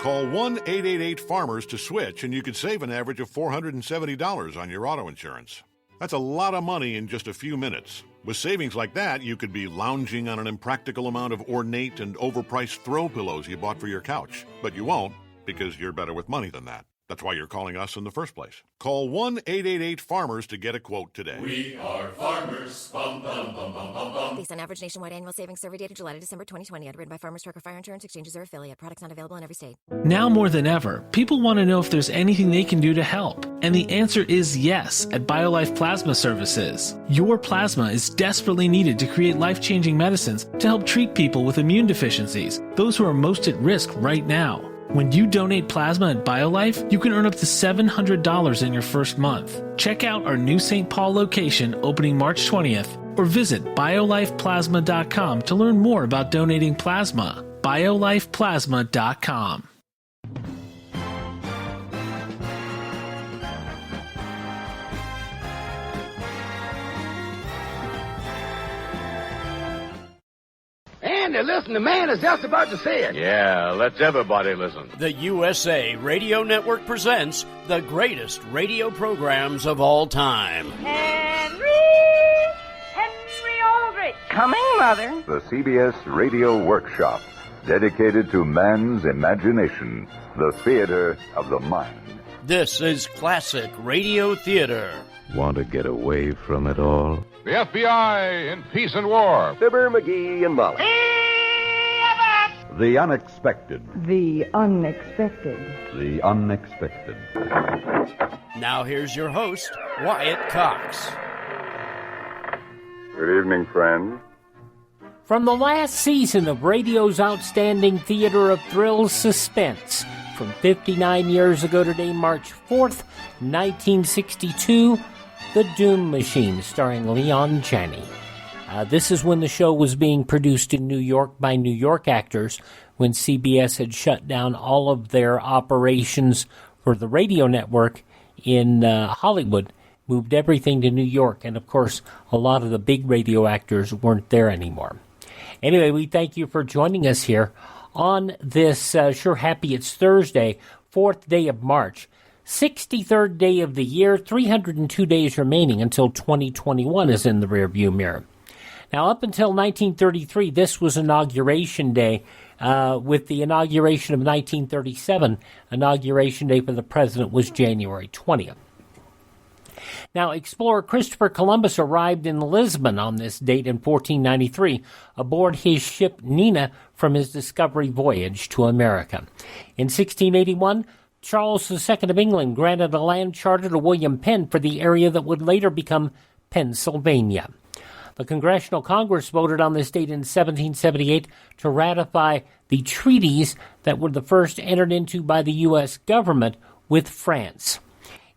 Call 1-888-FARMERS to switch, and you could save an average of $470 on your auto insurance. That's a lot of money in just a few minutes. With savings like that, you could be lounging on an impractical amount of ornate and overpriced throw pillows you bought for your couch. But you won't, because you're better with money than that. That's why you're calling us in the first place. Call 1-888-FARMERS to get a quote today. We are farmers. Bum, bum, bum, bum, bum, bum. Based on average nationwide annual savings survey data July to December 2020. Underwritten by Farmers Trucker Fire Insurance Exchanges or affiliate. Products not available in every state. Now more than ever, people want to know if there's anything they can do to help. And the answer is yes at BioLife Plasma Services. Your plasma is desperately needed to create life-changing medicines to help treat people with immune deficiencies, those who are most at risk right now. When you donate plasma at BioLife, you can earn up to $700 in your first month. Check out our new St. Paul location opening March 20th or visit biolifeplasma.com to learn more about donating plasma. biolifeplasma.com. Andy, listen, the man is just about to say it. Yeah, let's everybody listen. The USA Radio Network presents the greatest radio programs of all time. Henry Aldrich. Coming, Mother. The CBS Radio Workshop, dedicated to man's imagination, the theater of the mind. This is classic radio theater. Want to get away from it all? The FBI in Peace and War. Fibber, McGee, and Molly. The unexpected. The unexpected. The unexpected. Now here's your host, Wyatt Cox. Good evening, friends. From the last season of radio's outstanding theater of thrills, Suspense, from 59 years ago today, March 4th, 1962, The Doom Machine, starring Leon Janney. This is when the show was being produced in New York by New York actors, when CBS had shut down all of their operations for the radio network in Hollywood, moved everything to New York, and of course, a lot of the big radio actors weren't there anymore. Anyway, we thank you for joining us here on this Sure Happy It's Thursday, 4th day of March, 63rd day of the year, 302 days remaining until 2021 is in the rearview mirror. Now, up until 1933, this was Inauguration Day. With the inauguration of 1937, Inauguration Day for the president was January 20th. Now, explorer Christopher Columbus arrived in Lisbon on this date in 1493 aboard his ship Nina from his discovery voyage to America. In 1681, Charles II of England granted a land charter to William Penn for the area that would later become Pennsylvania. The Congressional Congress voted on this date in 1778 to ratify the treaties that were the first entered into by the U.S. government with France.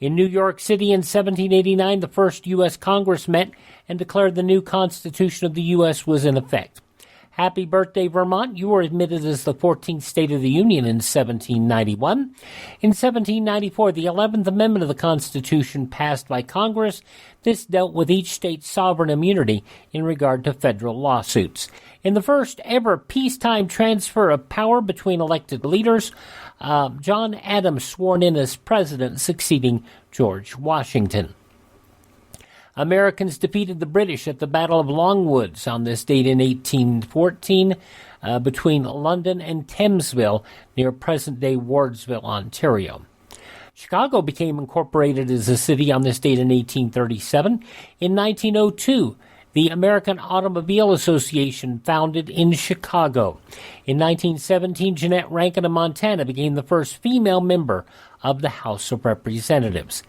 In New York City in 1789, the first U.S. Congress met and declared the new Constitution of the U.S. was in effect. Happy birthday, Vermont. You were admitted as the 14th State of the Union in 1791. In 1794, the 11th Amendment of the Constitution passed by Congress. This dealt with each state's sovereign immunity in regard to federal lawsuits. In the first ever peacetime transfer of power between elected leaders, John Adams sworn in as president, succeeding George Washington. Americans defeated the British at the Battle of Longwoods on this date in 1814 between London and Thamesville near present-day Wardsville, Ontario. Chicago became incorporated as a city on this date in 1837. In 1902, the American Automobile Association founded in Chicago. In 1917, Jeanette Rankin of Montana became the first female member of the House of Representatives.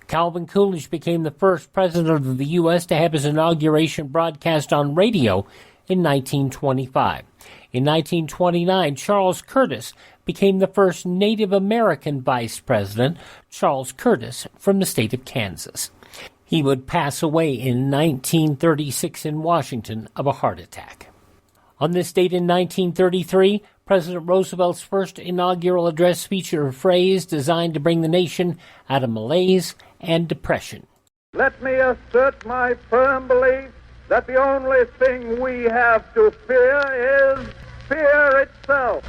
Calvin Coolidge became the first president of the U.S. to have his inauguration broadcast on radio in 1925. In 1929, Charles Curtis became the first Native American vice president, Charles Curtis, from the state of Kansas. He would pass away in 1936 in Washington of a heart attack. On this date in 1933, President Roosevelt's first inaugural address featured a phrase designed to bring the nation out of malaise and depression. Let me assert my firm belief that the only thing we have to fear is fear itself.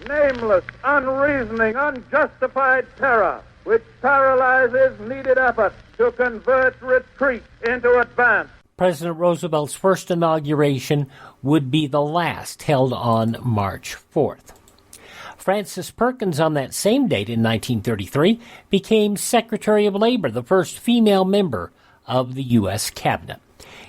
nameless, unreasoning, unjustified terror which paralyzes needed effort to convert retreat into advance. President Roosevelt's first inauguration would be the last, held on March 4th. Frances Perkins, on that same date in 1933, became Secretary of Labor, the first female member of the U.S. Cabinet.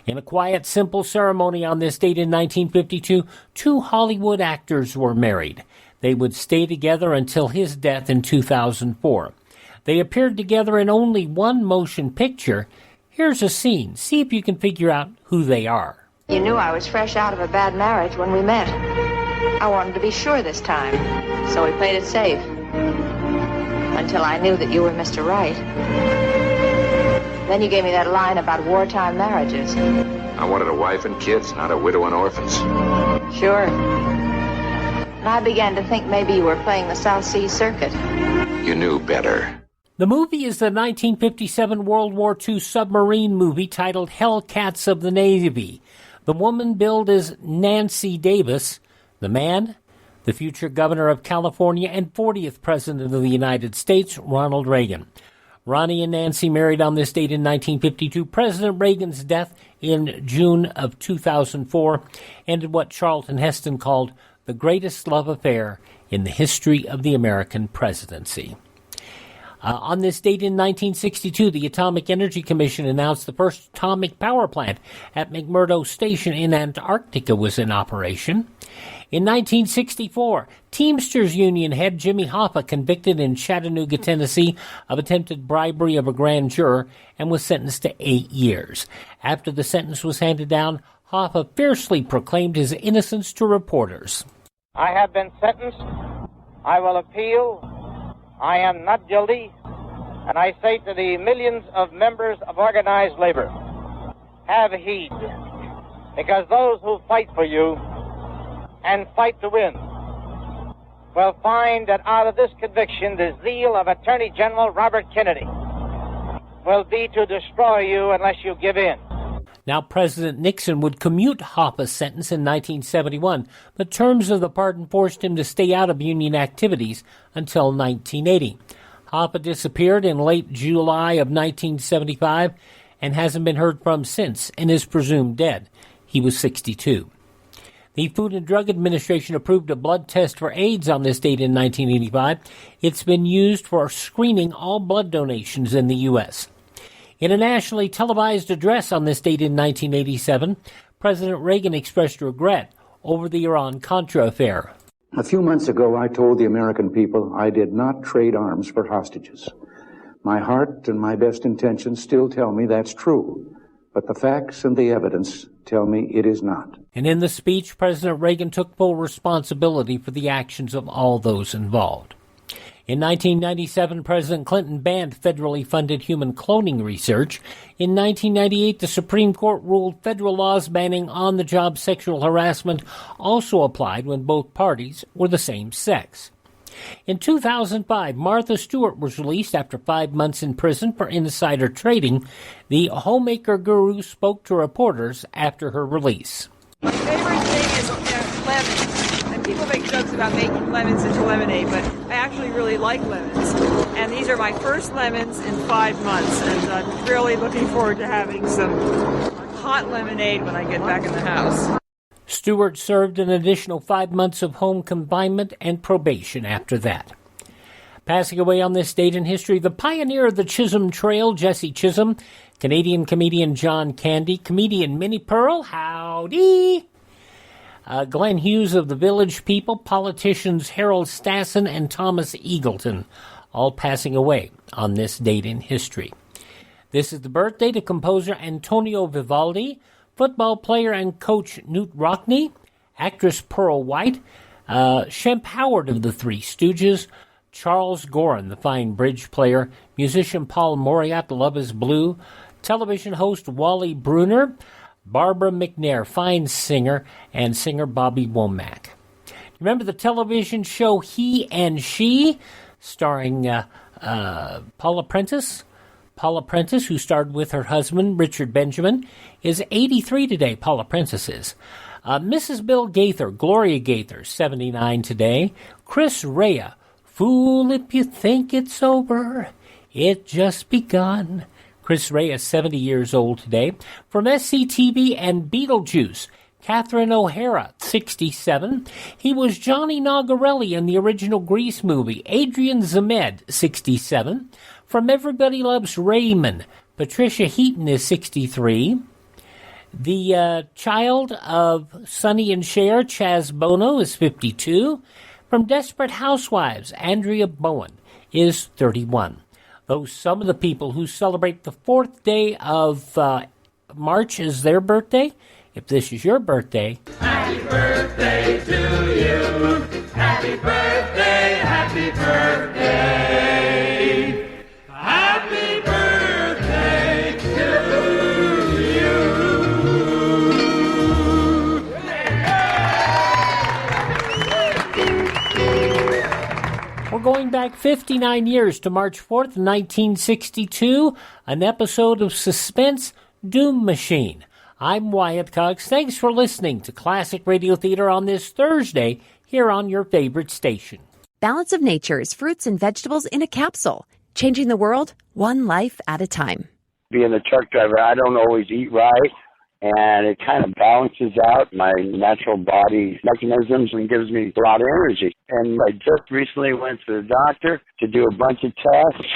In a quiet, simple ceremony on this date in 1952, two Hollywood actors were married. They would stay together until his death in 2004. They appeared together in only one motion picture. Here's a scene. See if you can figure out who they are. You knew I was fresh out of a bad marriage when we met. I wanted to be sure this time, so we played it safe. Until I knew that you were Mr. Right. Then you gave me that line about wartime marriages. I wanted a wife and kids, not a widow and orphans. Sure. And I began to think maybe you were playing the South Sea Circuit. You knew better. The movie is the 1957 World War II submarine movie titled Hellcats of the Navy. The woman billed as Nancy Davis. The man, the future governor of California and 40th President of the United States, Ronald Reagan. Ronnie and Nancy married on this date in 1952. President Reagan's death in June of 2004 ended what Charlton Heston called the greatest love affair in the history of the American presidency. On this date in 1962, the Atomic Energy Commission announced the first atomic power plant at McMurdo Station in Antarctica was in operation. In 1964, Teamsters Union head Jimmy Hoffa convicted in Chattanooga, Tennessee, of attempted bribery of a grand juror and was sentenced to 8 years. After the sentence was handed down, Hoffa fiercely proclaimed his innocence to reporters. I have been sentenced. I will appeal. I am not guilty. And I say to the millions of members of organized labor, have heed, because those who fight for you and fight to win will find that out of this conviction, the zeal of Attorney General Robert Kennedy will be to destroy you unless you give in. Now, President Nixon would commute Hoffa's sentence in 1971, but terms of the pardon forced him to stay out of union activities until 1980. Hoffa disappeared in late July of 1975 and hasn't been heard from since and is presumed dead. He was 62. The Food and Drug Administration approved a blood test for AIDS on this date in 1985. It's been used for screening all blood donations in the U.S. In a nationally televised address on this date in 1987, President Reagan expressed regret over the Iran-Contra affair. A few months ago, I told the American people I did not trade arms for hostages. My heart and my best intentions still tell me that's true, but the facts and the evidence tell me it is not. And in the speech, President Reagan took full responsibility for the actions of all those involved. In 1997, President Clinton banned federally funded human cloning research. In 1998, the Supreme Court ruled federal laws banning on-the-job sexual harassment also applied when both parties were the same sex. In 2005, Martha Stewart was released after 5 months in prison for insider trading. The homemaker guru spoke to reporters after her release. My favorite thing is lemons. And people make jokes about making lemons into lemonade, but I actually really like lemons. And these are my first lemons in 5 months, and I'm really looking forward to having some hot lemonade when I get back in the house. Stewart served an additional 5 months of home confinement and probation after that. Passing away on this date in history, the pioneer of the Chisholm Trail, Jesse Chisholm, Canadian comedian John Candy, comedian Minnie Pearl, howdy, Glenn Hughes of the Village People, politicians Harold Stassen and Thomas Eagleton, all passing away on this date in history. This is the birthday of composer Antonio Vivaldi, football player and coach Knute Rockne, actress Pearl White, Shemp Howard of the Three Stooges, Charles Gorin, the fine bridge player, musician Paul Moriat, Love is Blue, television host Wally Bruner, Barbara McNair, fine singer, and singer Bobby Womack. Remember the television show He and She, starring Paula Prentice? Paula Prentice, who starred with her husband, Richard Benjamin, is 83 today, Paula Prentice is. Mrs. Bill Gaither, Gloria Gaither, 79 today. Chris Rea, Fool If You Think It's Over, It Just Begun. Chris Rea is 70 years old today. From SCTV and Beetlejuice, Catherine O'Hara, 67. He was Johnny Nogarelli in the original Grease movie. Adrian Zemed, 67. From Everybody Loves Raymond, Patricia Heaton is 63. The child of Sonny and Cher, Chaz Bono, is 52. From Desperate Housewives, Andrea Bowen is 31. Those some of the people who celebrate the 4th day of March as their birthday. If this is your birthday, happy birthday to you. Happy birthday, happy birthday. Happy birthday to you. We're going back 59 years to March 4th, 1962, an episode of Suspense, Doom Machine. I'm Wyatt Cox. Thanks for listening to Classic Radio Theater on this Thursday here on your favorite station. Balance of Nature is fruits and vegetables in a capsule, changing the world one life at a time. Being a truck driver, I don't always eat right, and it kind of balances out my natural body mechanisms and gives me a lot of energy. And I just recently went to the doctor to do a bunch of tests,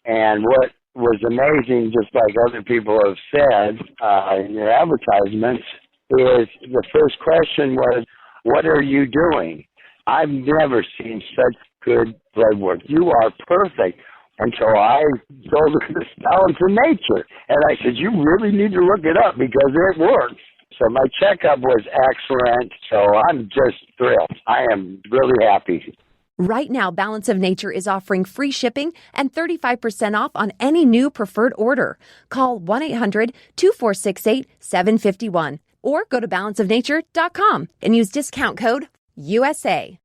and what was amazing, just like other people have said in their advertisements, is the first question was, what are you doing? I've never seen such good blood work. You are perfect. Until I told her this Balance of Nature. And I said, you really need to look it up because it works. So my checkup was excellent. So I'm just thrilled. I am really happy. Right now, Balance of Nature is offering free shipping and 35% off on any new preferred order. Call 1-800-2468-751 or go to balanceofnature.com and use discount code USA.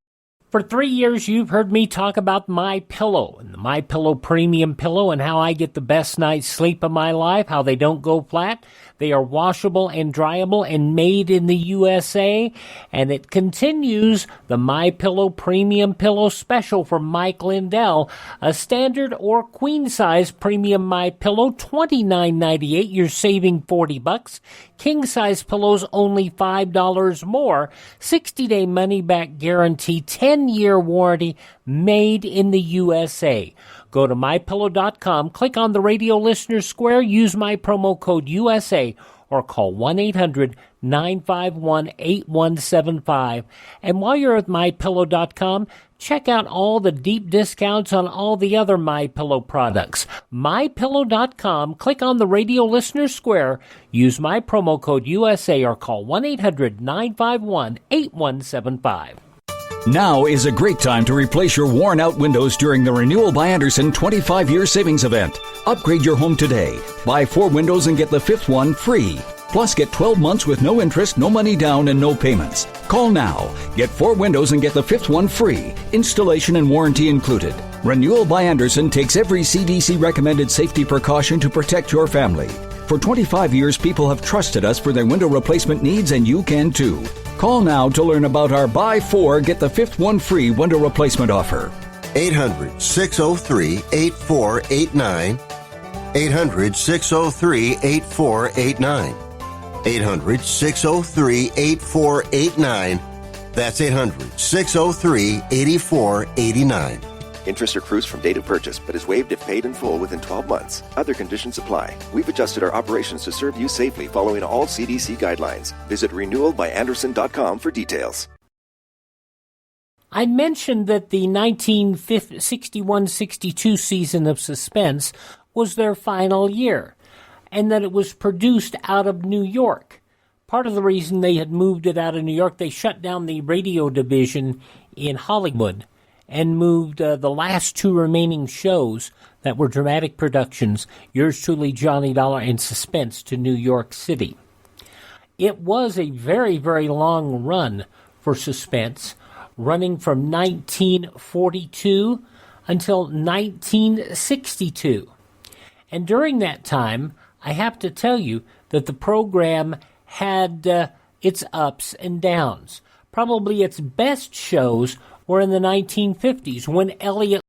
For 3 years, you've heard me talk about MyPillow and the MyPillow Premium Pillow and how I get the best night's sleep of my life, how they don't go flat. They are washable and dryable and made in the USA. And it continues the MyPillow Premium Pillow Special from Mike Lindell. A standard or queen-size premium MyPillow, $29.98. You're saving $40. King-size pillows, only $5 more. 60-day money-back guarantee, 10-year warranty, made in the USA. Go to MyPillow.com, click on the radio listener square, use my promo code USA, or call 1-800-951-8175. And while you're at MyPillow.com, check out all the deep discounts on all the other MyPillow products. MyPillow.com, click on the radio listener square, use my promo code USA, or call 1-800-951-8175. Now is a great time to replace your worn-out windows during the Renewal by Andersen 25-year savings event. Upgrade your home today. Buy 4 windows and get the 5th one free. Plus, get 12 months with no interest, no money down, and no payments. Call now. Get 4 windows and get the 5th one free. Installation and warranty included. Renewal by Andersen takes every CDC-recommended safety precaution to protect your family. For 25 years, people have trusted us for their window replacement needs, and you can too. Call now to learn about our Buy 4, Get the 5th one free window replacement offer. 800-603-8489. 800-603-8489. 800-603-8489. That's 800-603-8489. Interest accrues from date of purchase, but is waived if paid in full within 12 months. Other conditions apply. We've adjusted our operations to serve you safely following all CDC guidelines. Visit renewalbyandersen.com for details. I mentioned that the 1961-62 season of Suspense was their final year, and that it was produced out of New York. Part of the reason they had moved it out of New York, they shut down the radio division in Hollywood and moved the last 2 remaining shows that were dramatic productions, Yours Truly, Johnny Dollar, and Suspense, to New York City. It was a very, very long run for Suspense, running from 1942 until 1962. And during that time, I have to tell you that the program had its ups and downs. Probably its best shows were in the 1950s when Elliot